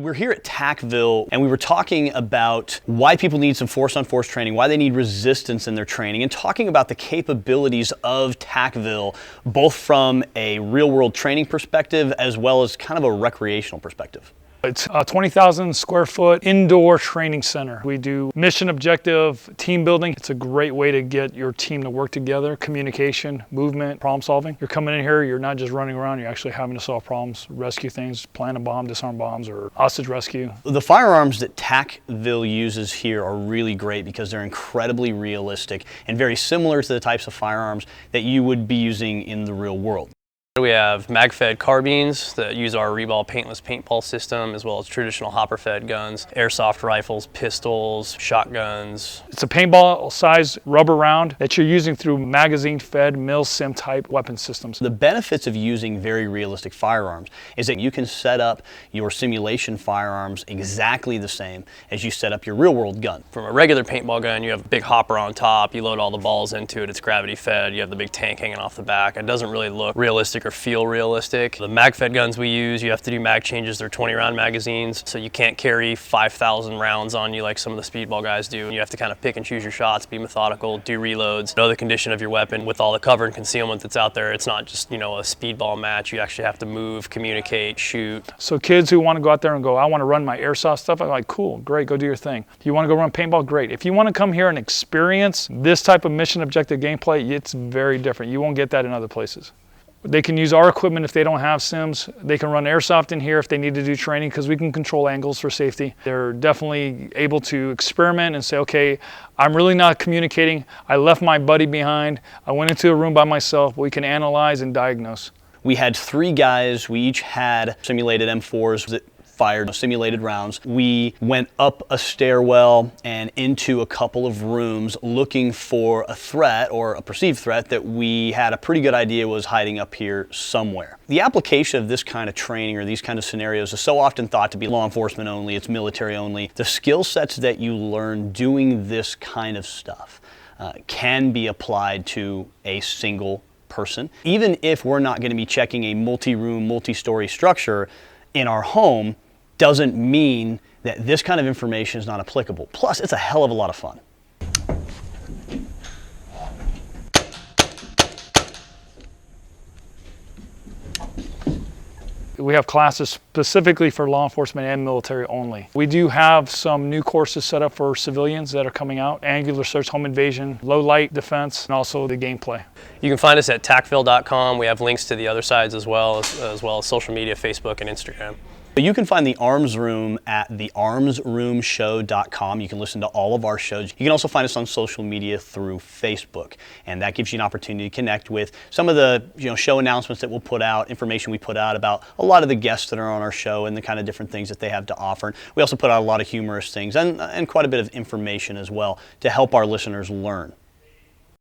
We're here at TacVille, and we were talking about why people need some force-on-force training, why they need resistance in their training, and talking about the capabilities of TacVille, both from a real-world training perspective as well as kind of a recreational perspective. It's a 20,000 square foot indoor training center. We do mission objective team building. It's a great way to get your team to work together, communication, movement, problem solving. You're coming in here, you're not just running around, you're actually having to solve problems, rescue things, plant a bomb, disarm bombs, or hostage rescue. The firearms that TacVille uses here are really great because they're incredibly realistic and very similar to the types of firearms that you would be using in the real world. We have mag-fed carbines that use our Rigo paintless paintball system, as well as traditional hopper-fed guns, airsoft rifles, pistols, shotguns. It's a paintball-sized rubber round that you're using through magazine-fed mil-sim type weapon systems. The benefits of using very realistic firearms is that you can set up your simulation firearms exactly the same as you set up your real-world gun. From a regular paintball gun, you have a big hopper on top, you load all the balls into it, it's gravity-fed, you have the big tank hanging off the back. It doesn't really look realistic or feel realistic. The mag-fed guns we use, you have to do mag changes. They're 20-round magazines, so you can't carry 5,000 rounds on you like some of the speedball guys do. You have to kind of pick and choose your shots, be methodical, do reloads, know the condition of your weapon. With all the cover and concealment that's out there, it's not just, a speedball match. You actually have to move, communicate, shoot. So kids who want to go out there and go, I want to run my airsoft stuff, I'm like, cool, great, go do your thing. If you want to go run paintball, great. If you want to come here and experience this type of mission objective gameplay, it's very different. You won't get that in other places. They can use our equipment if they don't have sims. They can run airsoft in here if they need to do training because we can control angles for safety. They're definitely able to experiment and say, okay, I'm really not communicating. I left my buddy behind. I went into a room by myself. We can analyze and diagnose. We had 3 guys. We each had simulated M4s that fired simulated rounds. We went up a stairwell and into a couple of rooms looking for a threat or a perceived threat that we had a pretty good idea was hiding up here somewhere. The application of this kind of training or these kind of scenarios is so often thought to be law enforcement only, it's military only. The skill sets that you learn doing this kind of stuff can be applied to a single person. Even if we're not going to be checking a multi-room, multi-story structure in our home, doesn't mean that this kind of information is not applicable. Plus, it's a hell of a lot of fun. We have classes specifically for law enforcement and military only. We do have some new courses set up for civilians that are coming out: angular search, home invasion, low light defense, and also the gameplay. You can find us at TacVille.com. We have links to the other sides as well as social media, Facebook and Instagram. You can find the Arms Room at thearmsroomshow.com. You can listen to all of our shows. You can also find us on social media through Facebook, and that gives you an opportunity to connect with some of the show announcements that we'll put out, information we put out about a lot of the guests that are on our show and the kind of different things that they have to offer. We also put out a lot of humorous things and quite a bit of information as well to help our listeners learn.